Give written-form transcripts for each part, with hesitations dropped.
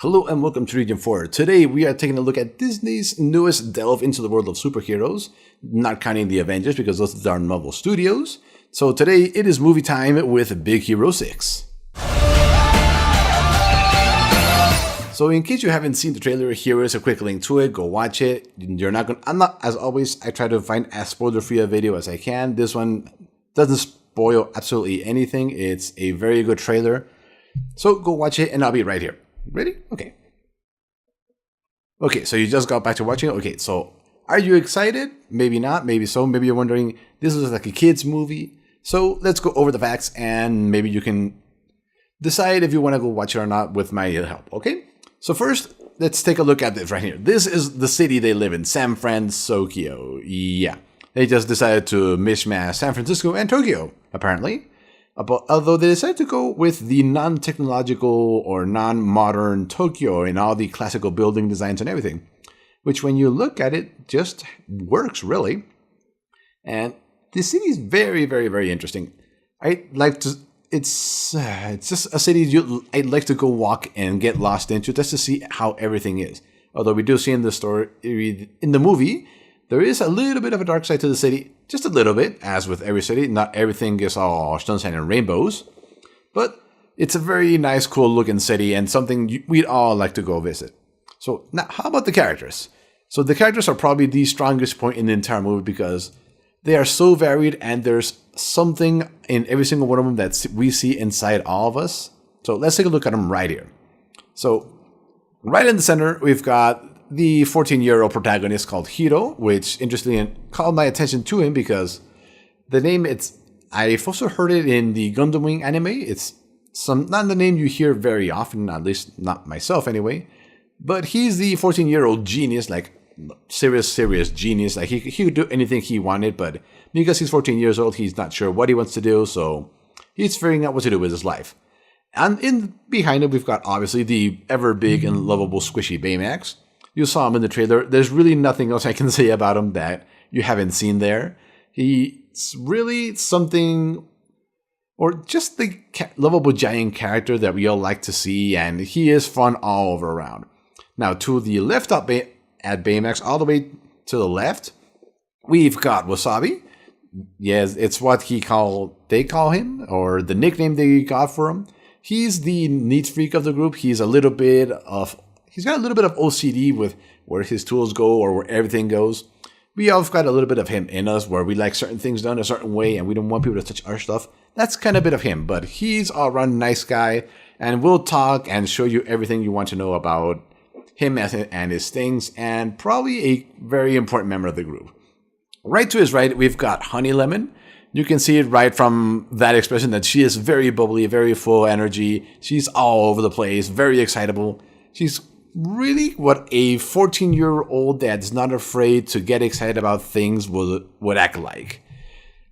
Hello and welcome to Region 4. Today we are taking a look at Disney's newest delve into the world of superheroes, not counting the Avengers because those are Marvel Studios. So today it is movie time with Big Hero 6. So in case you haven't seen the trailer, here is a quick link to it. Go watch it. As always, I try to find as spoiler-free a video as I can. This one doesn't spoil absolutely anything. It's a very good trailer. So go watch it and I'll be right here. Ready? Okay. Okay, so you just got back to watching it. Okay, so are you excited? Maybe not, maybe so. Maybe you're wondering, this is like a kid's movie. So let's go over the facts and maybe you can decide if you want to go watch it or not with my help, okay? So first, let's take a look at this right here. This is the city they live in, San Francisco. Yeah, they just decided to mishmash San Francisco and Tokyo, apparently. Although they decided to go with the non-technological or non-modern Tokyo and all the classical building designs and everything, which when you look at it, just works really. And the city is very, very, very interesting. It's just a city I'd like to go walk and get lost into just to see how everything is. Although we do see in the story, in the movie, there is a little bit of a dark side to the city, just a little bit, as with every city. Not everything is all sunshine and rainbows, but it's a very nice, cool looking city and something we'd all like to go visit. So now, how about the characters? So the characters are probably the strongest point in the entire movie because they are so varied and there's something in every single one of them that we see inside all of us. So let's take a look at them right here. So right in the center, we've got the 14-year-old protagonist called Hiro, which interestingly called my attention to him because the name, I've also heard it in the Gundam Wing anime. It's not the name you hear very often, at least not myself anyway. But he's the 14-year-old genius, like serious genius. Like he could do anything he wanted, but because he's 14 years old, he's not sure what he wants to do, so he's figuring out what to do with his life. And behind him, we've got obviously the ever big and lovable squishy Baymax. You saw him in the trailer. There's really nothing else I can say about him that you haven't seen there. He's really something, or just the lovable giant character that we all like to see, and he is fun all over around. Now, to the left up at Baymax, all the way to the left, we've got Wasabi. Yes, it's what they call him, or the nickname they got for him. He's the neat freak of the group. He's got a little bit of OCD with where his tools go or where everything goes. We all got a little bit of him in us where we like certain things done a certain way and we don't want people to touch our stuff. That's kind of a bit of him, but he's all around nice guy and we'll talk and show you everything you want to know about him and his things, and probably a very important member of the group. Right to his right, we've got Honey Lemon. You can see it right from that expression that she is very bubbly, very full energy. She's all over the place, very excitable. She's really what a 14-year-old that's not afraid to get excited about things would act like.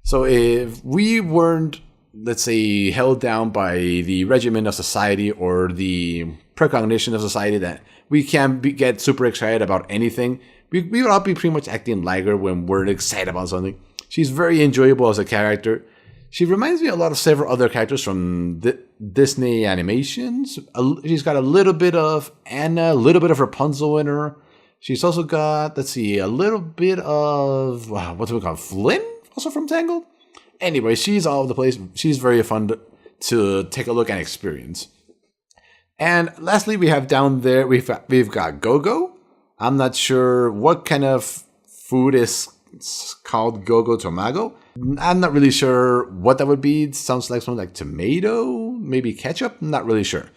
So if we weren't, let's say, held down by the regimen of society or the precognition of society that we can't get super excited about anything, we would all be pretty much acting like her when we're excited about something. She's very enjoyable as a character. She reminds me a lot of several other characters from Disney animations. She's got a little bit of Anna, a little bit of Rapunzel in her. She's also got, a little bit of, Flynn? Also from Tangled? Anyway, she's all over the place. She's very fun to take a look and experience. And lastly, we have down there, we've got Go-Go. I'm not sure what kind of food is called Go-Go Tomago. I'm not really sure what that would be. It sounds like something like tomato, maybe ketchup. I'm not really sure.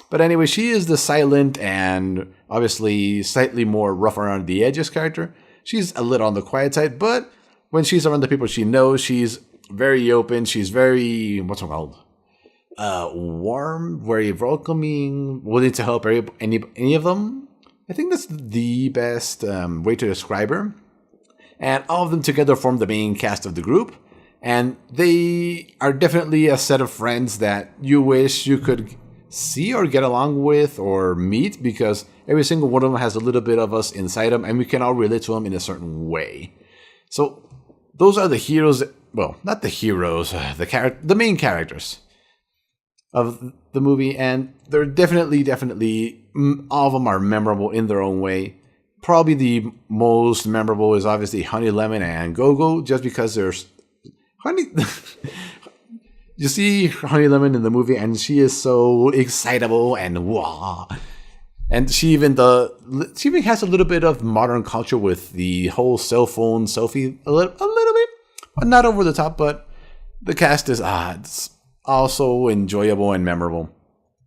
But anyway, she is the silent and obviously slightly more rough around the edges character. She's a little on the quiet side, but when she's around the people she knows, she's very open. She's very, warm, very welcoming, willing to help any of them. I think that's the best way to describe her. And all of them together form the main cast of the group. And they are definitely a set of friends that you wish you could see or get along with or meet, because every single one of them has a little bit of us inside them and we can all relate to them in a certain way. So those are the heroes. Well, not the heroes, the main characters. of the movie, and they're definitely, all of them are memorable in their own way. Probably the most memorable is obviously Honey Lemon and Go-Go, just because there's Honey. You see Honey Lemon in the movie, and she is so excitable and wow. And she even has a little bit of modern culture with the whole cell phone selfie, a little bit, but not over the top. But the cast is it's also enjoyable and memorable.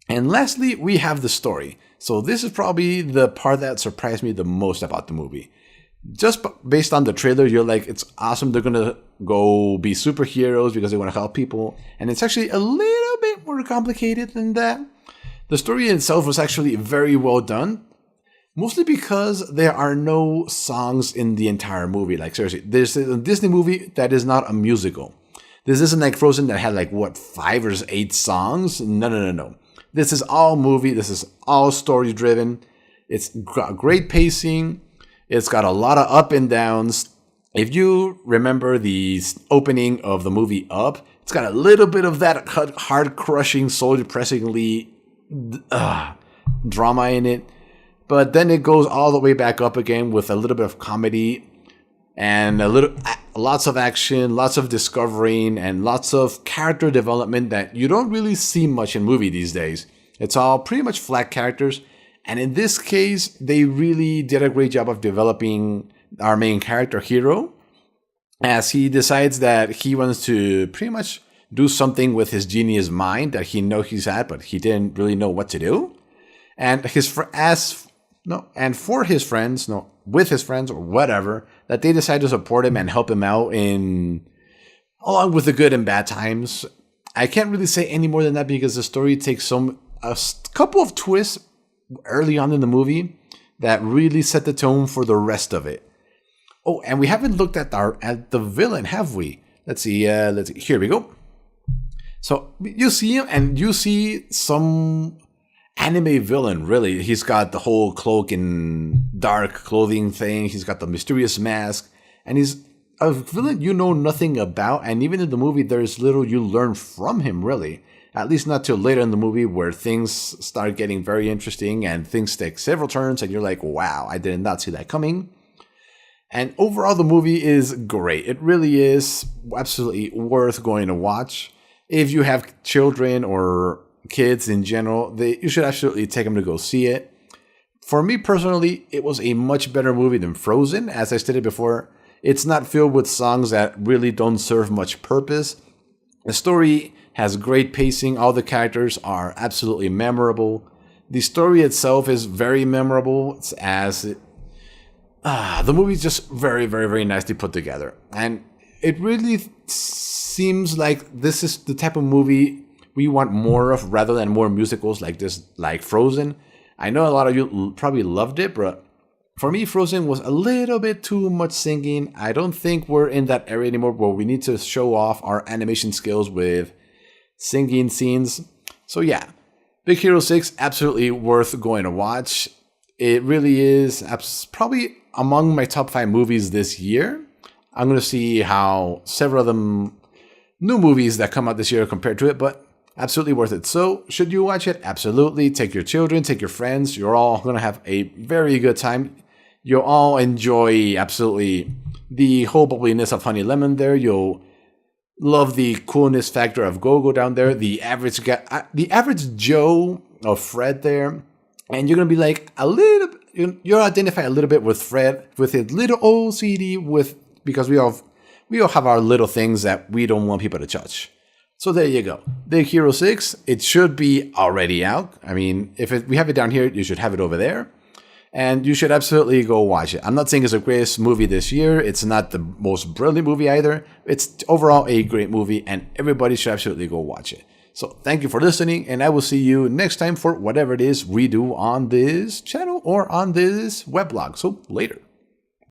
And lastly, we have the story. So this is probably the part that surprised me the most about the movie. Just based on the trailer, you're like, it's awesome. They're going to go be superheroes because they want to help people. And it's actually a little bit more complicated than that. The story itself was actually very well done. Mostly because there are no songs in the entire movie. Like, seriously, there's a Disney movie that is not a musical. This isn't like Frozen that had 5 or 8 songs. No. This is all movie. This is all story driven. It's got great pacing. It's got a lot of up and downs. If you remember the opening of the movie Up, it's got a little bit of that heart-crushing, soul-depressingly drama in it. But then it goes all the way back up again with a little bit of comedy and lots of action, lots of discovering, and lots of character development that you don't really see much in movie these days. It's all pretty much flat characters. And in this case, they really did a great job of developing our main character, Hiro, as he decides that he wants to pretty much do something with his genius mind that he knows he's had, but he didn't really know what to do. And with his friends or whatever, that they decide to support him and help him out along with the good and bad times. I can't really say any more than that because the story takes a couple of twists early on in the movie that really set the tone for the rest of it. Oh, and we haven't looked at the villain, have we? Let's see. Here we go. So you see him, and you see some anime villain. Really, he's got the whole cloak and dark clothing thing. He's got the mysterious mask, and he's a villain you know nothing about. And even in the movie, there's little you learn from him. Really. At least not till later in the movie where things start getting very interesting and things take several turns and you're like, wow, I did not see that coming. And overall, the movie is great. It really is absolutely worth going to watch. If you have children or kids in general, you should absolutely take them to go see it. For me personally, it was a much better movie than Frozen. As I stated before, it's not filled with songs that really don't serve much purpose. The story has great pacing. All the characters are absolutely memorable. The story itself is very memorable the movie is just very, very, very nicely put together. And it really seems like this is the type of movie we want more of rather than more musicals like this, like Frozen. I know a lot of you probably loved it, but for me, Frozen was a little bit too much singing. I don't think we're in that area anymore where we need to show off our animation skills with singing scenes. So yeah, Big Hero 6, absolutely worth going to watch. It really is probably among my top 5 movies this year. I'm going to see how several of them new movies that come out this year compared to it, but absolutely worth it. So should you watch it? Absolutely. Take your children, take your friends. You're all going to have a very good time. You'll all enjoy absolutely the whole bubbliness of Honey Lemon there. You'll love the coolness factor of Go-Go down there. The average Joe of Fred there. And you're going to be like you'll identify a little bit with Fred, with his little OCD because we all have our little things that we don't want people to touch. So there you go. Big Hero 6, it should be already out. I mean, we have it down here, you should have it over there. And you should absolutely go watch it. I'm not saying it's the greatest movie this year. It's not the most brilliant movie either. It's overall a great movie, and everybody should absolutely go watch it. So thank you for listening, and I will see you next time for whatever it is we do on this channel or on this weblog. So later.